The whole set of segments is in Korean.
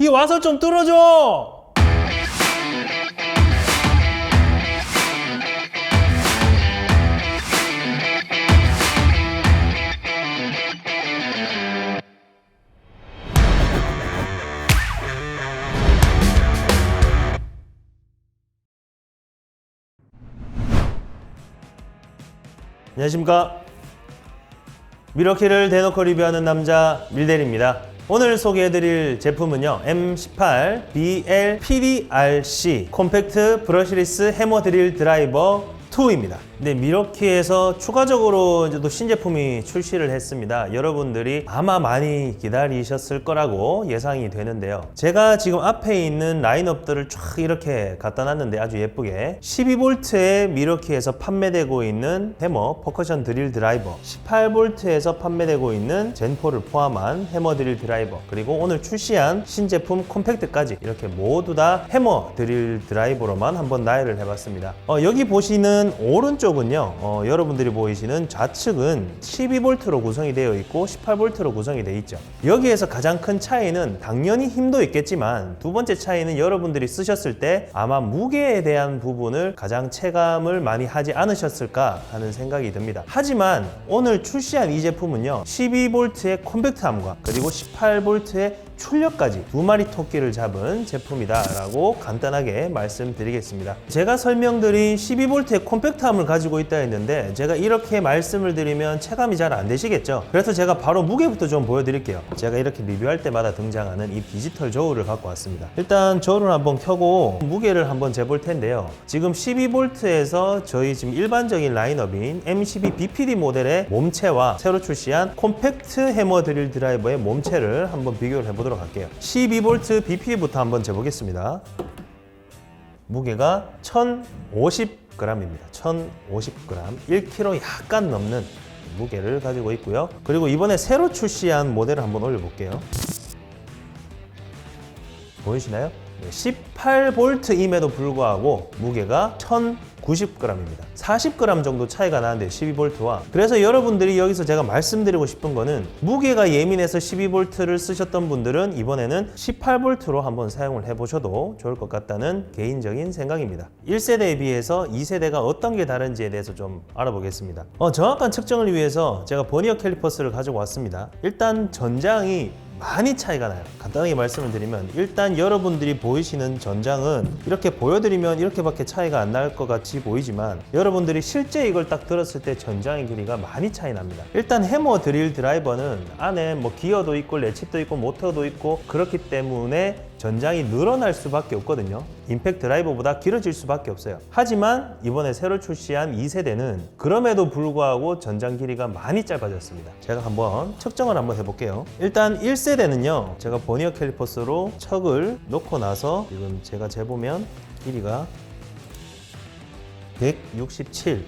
이 와서 좀 뚫어줘! 안녕하십니까. 미러키를 대놓고 리뷰하는 남자 밀대리입니다. 오늘 소개해드릴 제품은요, M18 BL PDRC 콤팩트 브러시리스 해머 드릴 드라이버 2입니다. 네, 미러키에서 추가적으로 이제 또 신제품이 출시를 했습니다. 여러분들이 아마 많이 기다리셨을 거라고 예상이 되는데요. 제가 지금 앞에 있는 라인업들을 쫙 이렇게 갖다 놨는데 아주 예쁘게 12V의 미러키에서 판매되고 있는 해머 퍼커션 드릴 드라이버, 18V에서 판매되고 있는 젠4를 포함한 해머 드릴 드라이버, 그리고 오늘 출시한 신제품 콤팩트까지 이렇게 모두 다 해머 드릴 드라이버로만 한번 나열을 해봤습니다. 여기 보시는 오른쪽은요, 여러분들이 보이시는 좌측은 12V로 구성이 되어 있고 18V로 구성이 되어 있죠. 여기에서 가장 큰 차이는 당연히 힘도 있겠지만 두 번째 차이는 여러분들이 쓰셨을 때 아마 무게에 대한 부분을 가장 체감을 많이 하지 않으셨을까 하는 생각이 듭니다. 하지만 오늘 출시한 이 제품은요, 12V의 콤팩트함과 그리고 18V의 출력까지 두 마리 토끼를 잡은 제품이다 라고 간단하게 말씀드리겠습니다. 제가 설명드린 12V의 콤팩트함을 가지고 있다 했는데 제가 이렇게 말씀을 드리면 체감이 잘 안 되시겠죠. 그래서 제가 바로 무게부터 좀 보여드릴게요. 제가 이렇게 리뷰할 때마다 등장하는 이 디지털 저울을 갖고 왔습니다. 일단 저울을 한번 켜고 무게를 한번 재볼 텐데요. 지금 12V에서 저희 지금 일반적인 라인업인 M12 BPD 모델의 몸체와 새로 출시한 콤팩트 해머 드릴 드라이버의 몸체를 한번 비교를 해보도록 할게요. 12V BPD부터 한번 재보겠습니다. 무게가 1050g입니다. 1050g, 1kg 약간 넘는 무게를 가지고 있고요. 그리고 이번에 새로 출시한 모델을 한번 올려볼게요. 보이시나요? 18V임에도 불구하고 무게가 1090g입니다. 40g 정도 차이가 나는데 12V와. 그래서 여러분들이 여기서 제가 말씀드리고 싶은 거는 무게가 예민해서 12V를 쓰셨던 분들은 이번에는 18V로 한번 사용을 해보셔도 좋을 것 같다는 개인적인 생각입니다. 1세대에 비해서 2세대가 어떤 게 다른지에 대해서 좀 알아보겠습니다. 정확한 측정을 위해서 제가 버니어 캘리퍼스를 가지고 왔습니다. 일단 전장이 많이 차이가 나요. 간단하게 말씀을 드리면 일단 여러분들이 보이시는 전장은 이렇게 보여드리면 이렇게밖에 차이가 안 날 것 같이 보이지만 여러분들이 실제 이걸 딱 들었을 때 전장의 길이가 많이 차이 납니다. 일단 해머 드릴 드라이버는 안에 뭐 기어도 있고 레칫도 있고 모터도 있고 그렇기 때문에 전장이 늘어날 수밖에 없거든요. 임팩트 드라이버보다 길어질 수밖에 없어요. 하지만 이번에 새로 출시한 2세대는 그럼에도 불구하고 전장 길이가 많이 짧아졌습니다. 제가 한번 측정을 한번 해볼게요. 일단 1세대는요, 제가 버니어 캘리퍼스로 척을 놓고 나서 지금 제가 재보면 길이가 167,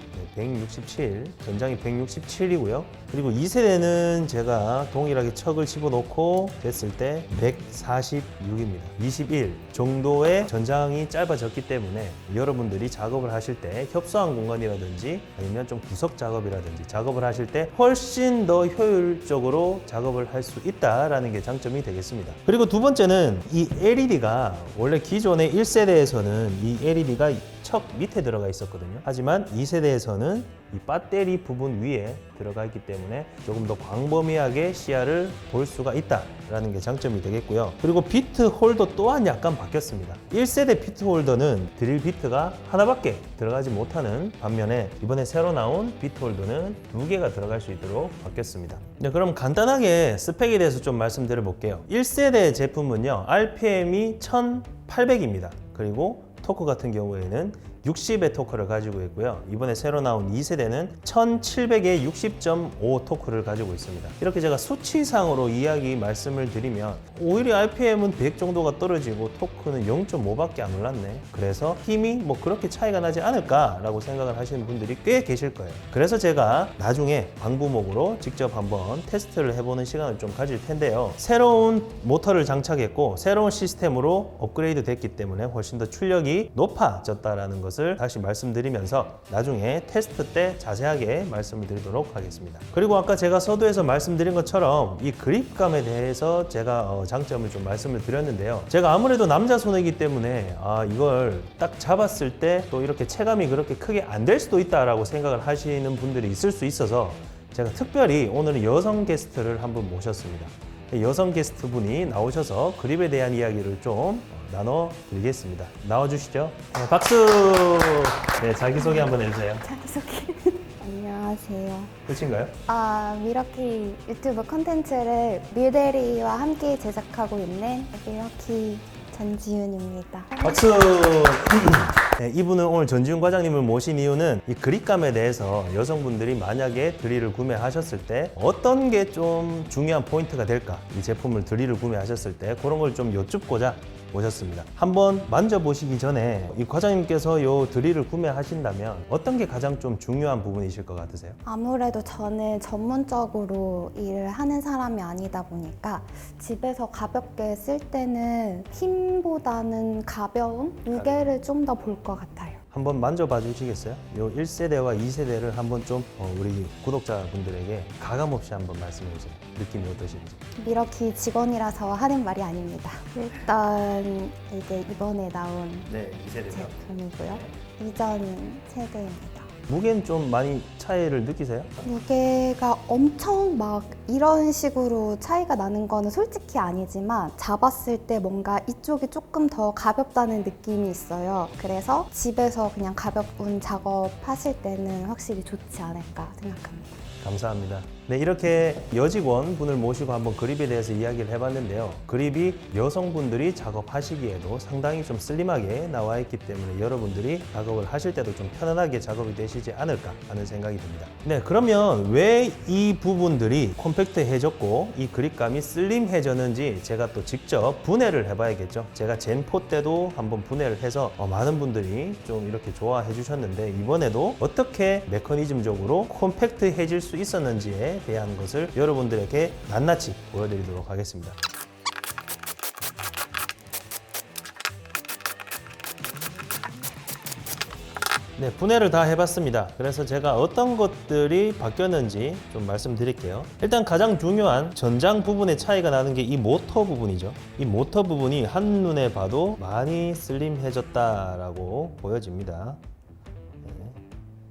전장이 167이고요. 그리고 2세대는 제가 동일하게 척을 집어넣고 됐을 때 146입니다. 21 정도의 전장이 짧아졌기 때문에 여러분들이 작업을 하실 때 협소한 공간이라든지 아니면 좀 구석 작업이라든지 작업을 하실 때 훨씬 더 효율적으로 작업을 할 수 있다라는 게 장점이 되겠습니다. 그리고 두 번째는 이 LED가 원래 기존의 1세대에서는 이 LED가 척 밑에 들어가 있었거든요. 하지만 2세대에서는 이 배터리 부분 위에 들어가 있기 때문에 조금 더 광범위하게 시야를 볼 수가 있다라는 게 장점이 되겠고요. 그리고 비트 홀더 또한 약간 바뀌었습니다. 1세대 비트 홀더는 드릴 비트가 하나밖에 들어가지 못하는 반면에 이번에 새로 나온 비트 홀더는 2개가 들어갈 수 있도록 바뀌었습니다. 네, 그럼 간단하게 스펙에 대해서 좀 말씀드려 볼게요. 1세대 제품은요, RPM이 1800입니다. 그리고 토크 같은 경우에는 60의 토크를 가지고 있고요. 이번에 새로 나온 2세대는 1700의 60.5 토크를 가지고 있습니다. 이렇게 제가 수치상으로 이야기 말씀을 드리면 오히려 RPM은 100 정도가 떨어지고 토크는 0.5밖에 안 올랐네. 그래서 힘이 뭐 그렇게 차이가 나지 않을까라고 생각을 하시는 분들이 꽤 계실 거예요. 그래서 제가 나중에 방부목으로 직접 한번 테스트를 해보는 시간을 좀 가질 텐데요. 새로운 모터를 장착했고 새로운 시스템으로 업그레이드 됐기 때문에 훨씬 더 출력이 높아졌다라는 것을 것을 다시 말씀드리면서 나중에 테스트 때 자세하게 말씀을 드리도록 하겠습니다. 그리고 아까 제가 서두에서 말씀드린 것처럼 이 그립감에 대해서 제가 장점을 좀 말씀을 드렸는데요. 제가 아무래도 남자 손이기 때문에 이걸 딱 잡았을 때 또 이렇게 체감이 그렇게 크게 안 될 수도 있다라고 생각을 하시는 분들이 있을 수 있어서 제가 특별히 오늘은 여성 게스트를 한분 모셨습니다. 여성 게스트 분이 나오셔서 그립에 대한 이야기를 좀 나눠드리겠습니다. 나와주시죠. 네, 박수! 네, 자기소개 한번 해주세요. 자기소개. 안녕하세요. 끝인가요? 미러키 유튜브 콘텐츠를 밀대리와 함께 제작하고 있는 미러키 전지윤입니다. 박수! 네, 이분은 오늘 전지훈 과장님을 모신 이유는 이 그립감에 대해서 여성분들이 만약에 드릴을 구매하셨을 때 어떤 게 좀 중요한 포인트가 될까? 이 제품을 드릴을 구매하셨을 때 그런 걸 좀 여쭙고자 모셨습니다. 한번 만져보시기 전에 이 과장님께서 이 드릴을 구매하신다면 어떤 게 가장 좀 중요한 부분이실 것 같으세요? 아무래도 저는 전문적으로 일을 하는 사람이 아니다 보니까 집에서 가볍게 쓸 때는 힘보다는 가벼움, 무게를 좀 더 볼 것 같아요. 한번 만져봐 주시겠어요? 요 1세대와 2세대를 한번 좀 우리 구독자분들에게 가감없이 한번 말씀해 주세요. 느낌이 어떠신지. 미러키 직원이라서 하는 말이 아닙니다. 일단 이게 이번에 나온 네, 2세대요. 제품이고요. 이전 세대입니다. 무게는 좀 많이 차이를 느끼세요? 무게가 엄청 막 이런 식으로 차이가 나는 거는 솔직히 아니지만 잡았을 때 뭔가 이쪽이 조금 더 가볍다는 느낌이 있어요. 그래서 집에서 그냥 가벼운 작업 하실 때는 확실히 좋지 않을까 생각합니다. 감사합니다. 네, 이렇게 여직원 분을 모시고 한번 그립에 대해서 이야기를 해봤는데요. 그립이 여성분들이 작업하시기에도 상당히 좀 슬림하게 나와 있기 때문에 여러분들이 작업을 하실 때도 좀 편안하게 작업이 되시지 않을까 하는 생각이 듭니다. 네, 그러면 왜 이 부분들이 콤팩트해졌고 이 그립감이 슬림해졌는지 제가 또 직접 분해를 해봐야겠죠. 제가 젠포 때도 한번 분해를 해서 많은 분들이 좀 이렇게 좋아해 주셨는데 이번에도 어떻게 메커니즘적으로 콤팩트해질 수 있었는지에 대한 것을 여러분들에게 낱낱이 보여드리도록 하겠습니다. 네, 분해를 다 해봤습니다. 그래서 제가 어떤 것들이 바뀌었는지 좀 말씀드릴게요. 일단 가장 중요한 전장 부분의 차이가 나는 게 이 모터 부분이죠. 이 모터 부분이 한눈에 봐도 많이 슬림해졌다라고 보여집니다.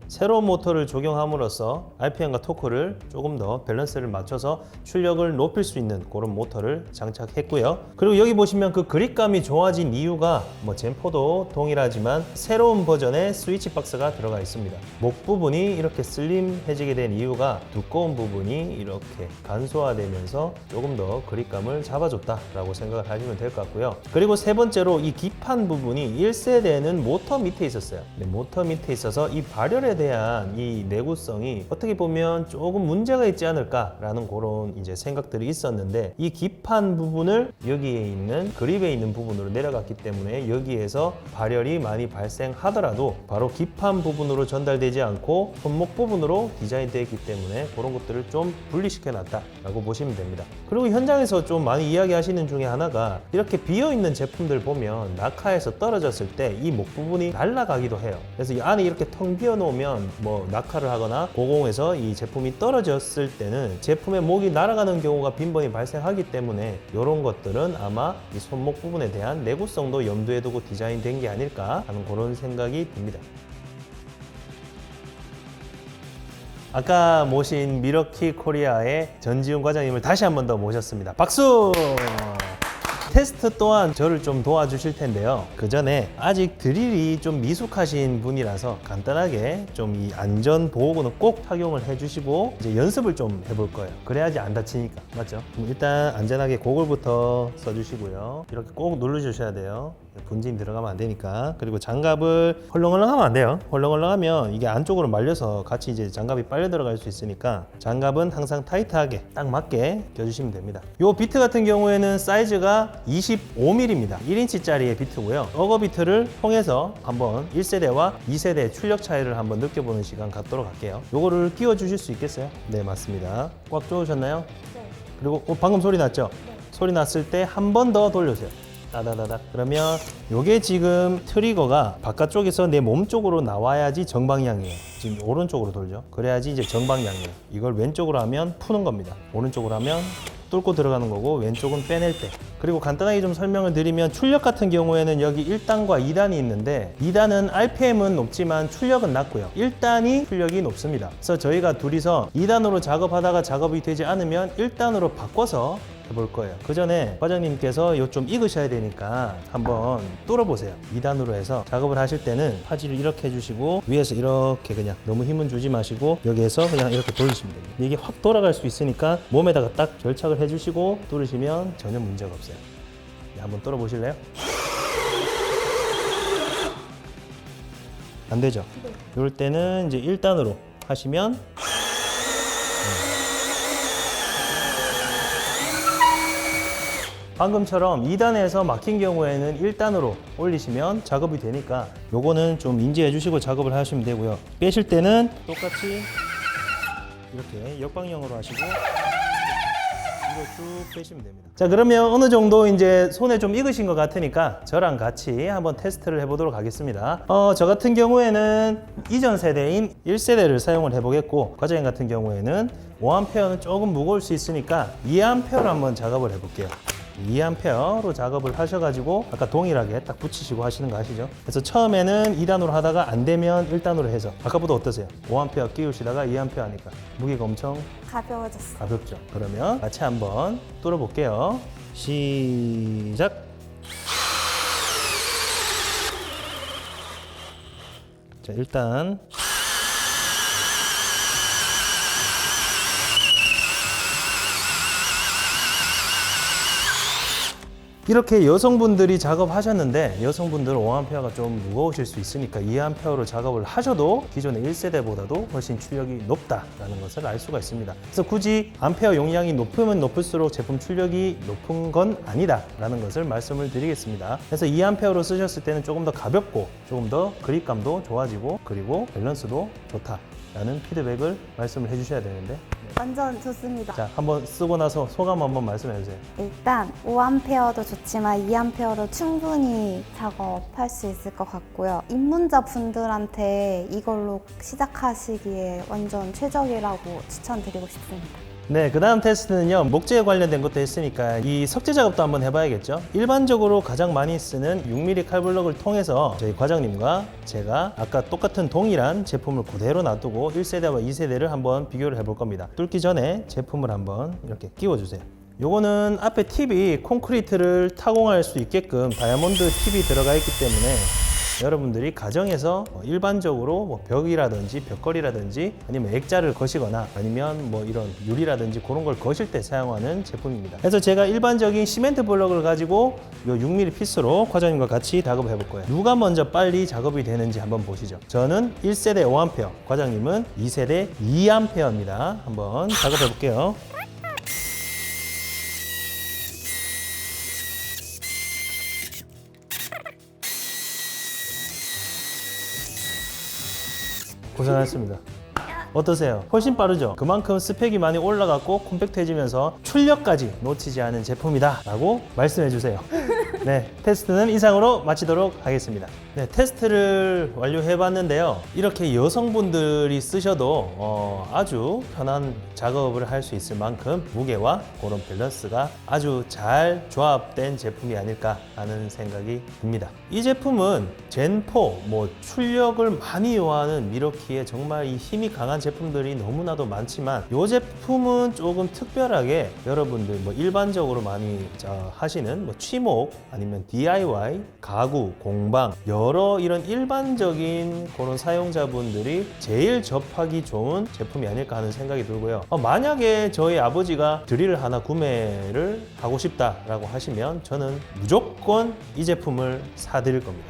새로운 모터를 적용함으로써 RPM과 토크를 조금 더 밸런스를 맞춰서 출력을 높일 수 있는 그런 모터를 장착했고요. 그리고 여기 보시면 그 그립감이 좋아진 이유가 젠포도 동일하지만 새로운 버전의 스위치 박스가 들어가 있습니다. 목 부분이 이렇게 슬림해지게 된 이유가 두꺼운 부분이 이렇게 간소화되면서 조금 더 그립감을 잡아줬다라고 생각을 하시면 될 것 같고요. 그리고 세 번째로 이 기판 부분이 1세대는 모터 밑에 있었어요. 모터 밑에 있어서 이 발열에 대한 이 내구성이 어떻게 보면 조금 문제가 있지 않을까라는 그런 이제 생각들이 있었는데 이 기판 부분을 여기에 있는 그립에 있는 부분으로 내려갔기 때문에 여기에서 발열이 많이 발생하더라도 바로 기판 부분으로 전달되지 않고 손목 부분으로 디자인되어 있기 때문에 그런 것들을 좀 분리시켜 놨다라고 보시면 됩니다. 그리고 현장에서 좀 많이 이야기하시는 중에 하나가 이렇게 비어있는 제품들 보면 낙하에서 떨어졌을 때 이 목 부분이 날아가기도 해요. 그래서 이 안에 이렇게 텅 비어 놓으면 낙하를 하거나 고공에서 이 제품이 떨어졌을 때는 제품의 목이 날아가는 경우가 빈번히 발생하기 때문에 이런 것들은 아마 이 손목 부분에 대한 내구성도 염두에 두고 디자인된 게 아닐까 하는 그런 생각이 듭니다. 아까 모신 미러키 코리아의 전지훈 과장님을 다시 한 번 더 모셨습니다. 박수! 테스트 또한 저를 좀 도와주실 텐데요. 그 전에 아직 드릴이 좀 미숙하신 분이라서 간단하게 좀 이 안전 보호구는 꼭 착용을 해주시고 이제 연습을 좀 해볼 거예요. 그래야지 안 다치니까. 맞죠? 그럼 일단 안전하게 고글부터 써주시고요. 이렇게 꼭 눌러주셔야 돼요. 분진 들어가면 안 되니까. 그리고 장갑을 헐렁헐렁 하면 안 돼요. 헐렁헐렁 하면 이게 안쪽으로 말려서 같이 이제 장갑이 빨려 들어갈 수 있으니까 장갑은 항상 타이트하게 딱 맞게 껴주시면 됩니다. 요 비트 같은 경우에는 사이즈가 25mm입니다. 1인치짜리의 비트고요. 어거 비트를 통해서 한번 1세대와 2세대 출력 차이를 한번 느껴보는 시간 갖도록 할게요. 요거를 끼워 주실 수 있겠어요? 네, 맞습니다. 꽉 조으셨나요? 네. 그리고 방금 소리 났죠? 네. 소리 났을 때 한 번 더 돌려주세요. 따다다닥. 그러면 요게 지금 트리거가 바깥쪽에서 내 몸 쪽으로 나와야지 정방향이에요. 지금 오른쪽으로 돌죠. 그래야지 이제 정방향이에요. 이걸 왼쪽으로 하면 푸는 겁니다. 오른쪽으로 하면 뚫고 들어가는 거고 왼쪽은 빼낼 때. 그리고 간단하게 좀 설명을 드리면 출력 같은 경우에는 여기 1단과 2단이 있는데 2단은 RPM은 높지만 출력은 낮고요. 1단이 출력이 높습니다. 그래서 저희가 둘이서 2단으로 작업하다가 작업이 되지 않으면 1단으로 바꿔서 해볼 거예요. 그 전에 과장님께서 이거 좀 익으셔야 되니까 한번 뚫어보세요. 2단으로 해서 작업을 하실 때는 파지를 이렇게 해주시고 위에서 이렇게 그냥 너무 힘은 주지 마시고 여기에서 그냥 이렇게 돌리시면 됩니다. 이게 확 돌아갈 수 있으니까 몸에다가 딱 결착을 해주시고 뚫으시면 전혀 문제가 없어요. 네, 한번 뚫어보실래요? 안 되죠? 네. 이럴 때는 이제 1단으로 하시면 방금처럼 2단에서 막힌 경우에는 1단으로 올리시면 작업이 되니까 요거는 좀 인지해 주시고 작업을 하시면 되고요. 빼실 때는 똑같이 이렇게 역방향으로 하시고 이거 쭉 빼시면 됩니다. 자, 그러면 어느 정도 이제 손에 좀 익으신 것 같으니까 저랑 같이 한번 테스트를 해보도록 하겠습니다. 저 같은 경우에는 이전 세대인 1세대를 사용을 해보겠고 과장님 같은 경우에는 5A는 조금 무거울 수 있으니까 2A로 한번 작업을 해볼게요. 2A로 작업을 하셔가지고 아까 동일하게 딱 붙이시고 하시는 거 아시죠? 그래서 처음에는 2단으로 하다가 안 되면 1단으로 해서 아까보다 어떠세요? 5A 끼우시다가 2A 하니까 무게가 엄청 가벼워졌어요. 가볍죠? 그러면 같이 한번 뚫어볼게요. 시작! 자, 일단 이렇게 여성분들이 작업하셨는데 여성분들은 5A가 좀 무거우실 수 있으니까 2A로 작업을 하셔도 기존의 1세대보다도 훨씬 출력이 높다라는 것을 알 수가 있습니다. 그래서 굳이 암페어 용량이 높으면 높을수록 제품 출력이 높은 건 아니다라는 것을 말씀을 드리겠습니다. 그래서 2A로 쓰셨을 때는 조금 더 가볍고 조금 더 그립감도 좋아지고 그리고 밸런스도 좋다라는 피드백을 말씀을 해주셔야 되는데 완전 좋습니다. 자, 한번 쓰고 나서 소감 한번 말씀해 주세요. 일단 5A도 좋지만 2A로 충분히 작업할 수 있을 것 같고요. 입문자 분들한테 이걸로 시작하시기에 완전 최적이라고 추천드리고 싶습니다. 네, 그 다음 테스트는요, 목재에 관련된 것도 했으니까 이 석재 작업도 한번 해봐야겠죠. 일반적으로 가장 많이 쓰는 6mm 칼블럭을 통해서 저희 과장님과 제가 아까 똑같은 동일한 제품을 그대로 놔두고 1세대와 2세대를 한번 비교를 해볼 겁니다. 뚫기 전에 제품을 한번 이렇게 끼워주세요. 요거는 앞에 팁이 콘크리트를 타공할 수 있게끔 다이아몬드 팁이 들어가 있기 때문에 여러분들이 가정에서 일반적으로 뭐 벽이라든지 벽걸이라든지 아니면 액자를 거시거나 아니면 뭐 이런 유리라든지 그런 걸 거실 때 사용하는 제품입니다. 그래서 제가 일반적인 시멘트 블럭을 가지고 요 6mm 피스로 과장님과 같이 작업을 해볼 거예요. 누가 먼저 빨리 작업이 되는지 한번 보시죠. 저는 1세대 5A, 과장님은 2세대 2A입니다. 한번 작업해 볼게요. 고생하셨습니다. 어떠세요? 훨씬 빠르죠? 그만큼 스펙이 많이 올라갔고 콤팩트해지면서 출력까지 놓치지 않은 제품이다 라고 말씀해 주세요. 네, 테스트는 이상으로 마치도록 하겠습니다. 네, 테스트를 완료해 봤는데요. 이렇게 여성분들이 쓰셔도 아주 편한 작업을 할 수 있을 만큼 무게와 그런 밸런스가 아주 잘 조합된 제품이 아닐까 하는 생각이 듭니다. 이 제품은 젠4, 뭐 출력을 많이 요하는 미러키에 정말 이 힘이 강한 제품들이 너무나도 많지만 이 제품은 조금 특별하게 여러분들 뭐 일반적으로 많이 하시는 뭐 취목 아니면 DIY, 가구, 공방 여러 이런 일반적인 그런 사용자분들이 제일 접하기 좋은 제품이 아닐까 하는 생각이 들고요. 만약에 저희 아버지가 드릴 하나 구매를 하고 싶다라고 하시면 저는 무조건 이 제품을 사드릴 겁니다.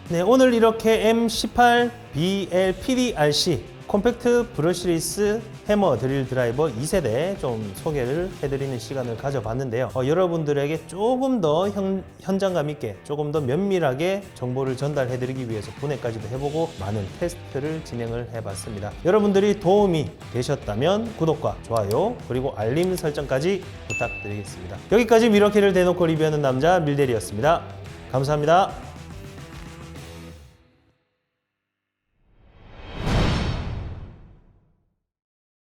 네, 오늘 이렇게 M18BL PDRC 컴팩트 브러시리스 해머 드릴 드라이버 2세대 좀 소개를 해드리는 시간을 가져봤는데요. 여러분들에게 조금 더 현장감 있게, 조금 더 면밀하게 정보를 전달해드리기 위해서 분해까지도 해보고 많은 테스트를 진행을 해봤습니다. 여러분들이 도움이 되셨다면 구독과 좋아요 그리고 알림 설정까지 부탁드리겠습니다. 여기까지 미러키를 대놓고 리뷰하는 남자 밀대리였습니다. 감사합니다.